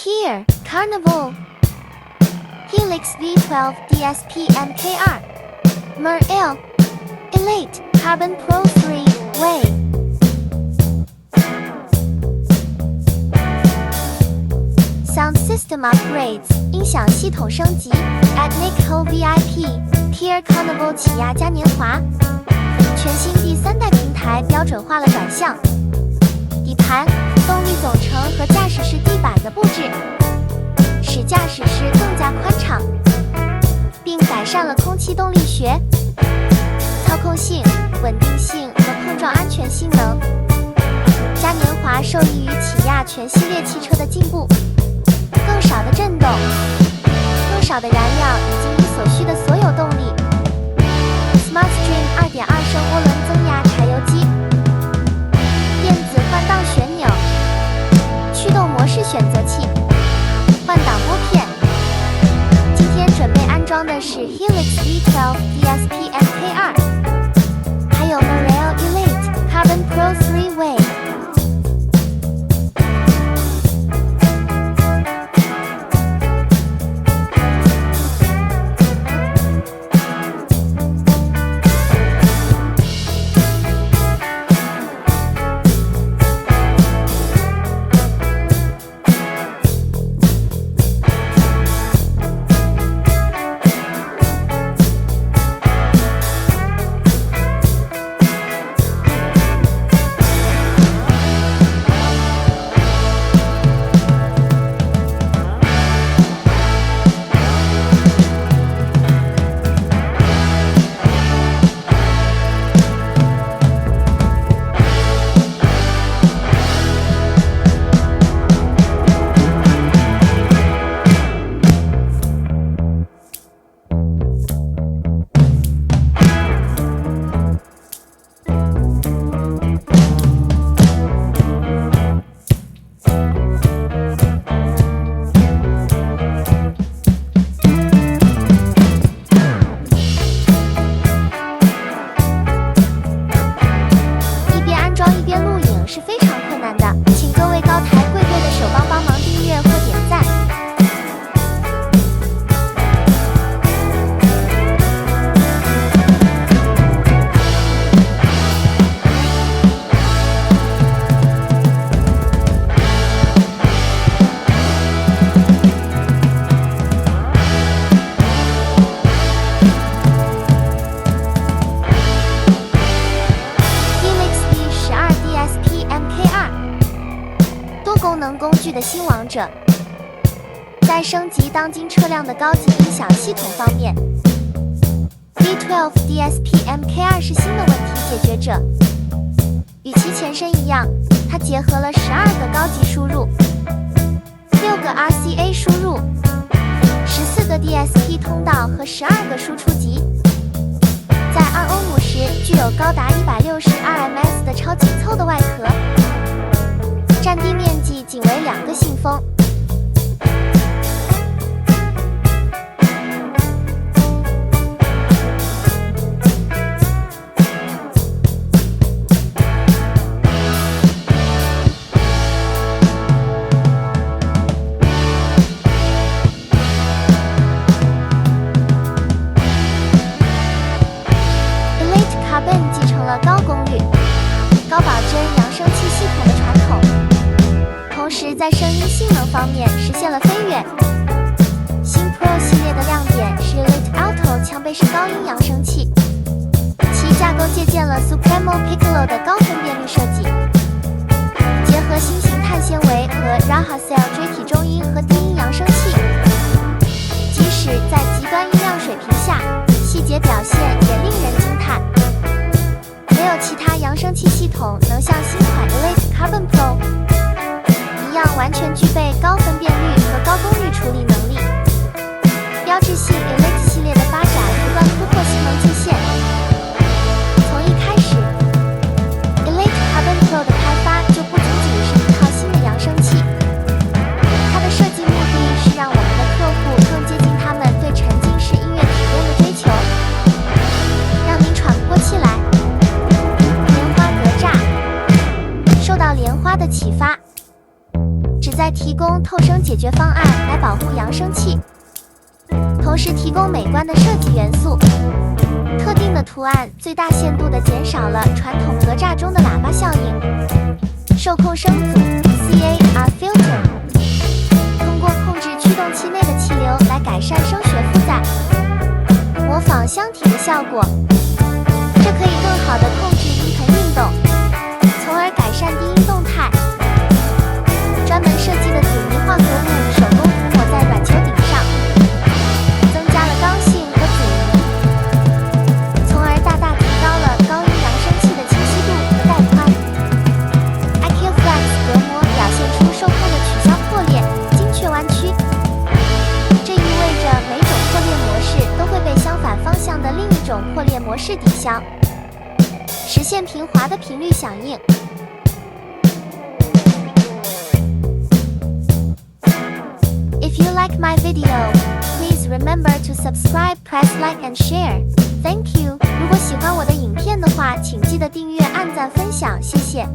Here, Carnival Helix V12 DSP MKR Mer-L Elite Carbon Pro 3 Way Sound System Upgrades 音响系统升级 at Nickel VIP Here Carnival 起亚嘉年华全新第3代平台标准化了转向底盘、动力总成和驾驶室地板的布置，使驾驶室更加宽敞，并改善了空气动力学、操控性、稳定性和碰撞安全性能。嘉年华受益于起亚全系列汽车的进步，更少的震动、更少的燃料以及你所需的所有动力。SmartStream 2.2升涡轮增压柴油机。电子换挡旋钮、驱动模式选择器、换挡拨片。今天准备安装的是 Helix V12 DSP MKR， 还有 Mer-L Elite Carbon Pro 3 Way。是非常困难的，请各位高台贵贵的手帮忙订阅或点赞。功能工具的新王者，在升级当今车辆的高级音响系统方面 ，V12 DSP MKR 是新的问题解决者。与其前身一样，它结合了12个高级输入、6个 RCA 输入、14个 DSP 通道和12个输出级。在2欧姆时，具有高达160 RMS 的超紧凑的外壳。占地面积仅为2个信封。Elite Carbon 继承了高功率、高保真扬声器系统的传统。同时，在声音性能方面实现了飞跃。新 Pro 系列的亮点是 Elite Alto 枪背式高音扬声器，其架构借鉴了 Supremo Piccolo 的高分辨率设计，结合新型碳纤维和 Rahacell 锥体中音和低音扬声器，即使在极端音量水平下，细节表现也令人惊叹。没有其他扬声器系统能像新款 Elite Carbon Pro一样完全具备高分辨率和高功率处理能力。标志性 Elite 系列的发展不断突破性能界限。从一开始 ，Elite Carbon Pro 的开发就不仅仅是一套新的扬声器，它的设计目的是让我们的客户更接近他们对沉浸式音乐体验的追求，让您喘不过气来。莲花格栅，受到莲花的启发。旨在提供透声生解决方案来保护扬声器，同时提供美观的设计元素。特定的图案最大限度地减少了传统格栅中的喇叭效应。受控声阻 CAR filter 通过控制驱动器内的气流来改善声学负载，模仿箱体的效果，这可以更好地控制音盆运动，从而改善低音动态。专门设计的阻尼化合物手工涂抹在软球顶上，增加了刚性和阻尼，从而大大提高了高音扬声器的清晰度和带宽。IQ-Flex 隔膜表现出受控的取消破裂、精确弯曲，这意味着每种破裂模式都会被相反方向的另一种破裂模式抵消，实现平滑的频率响应。If you like my video, please remember to subscribe, press like and share. Thank you. 如果喜欢我的影片的话，请记得订阅、按赞、分享，谢谢。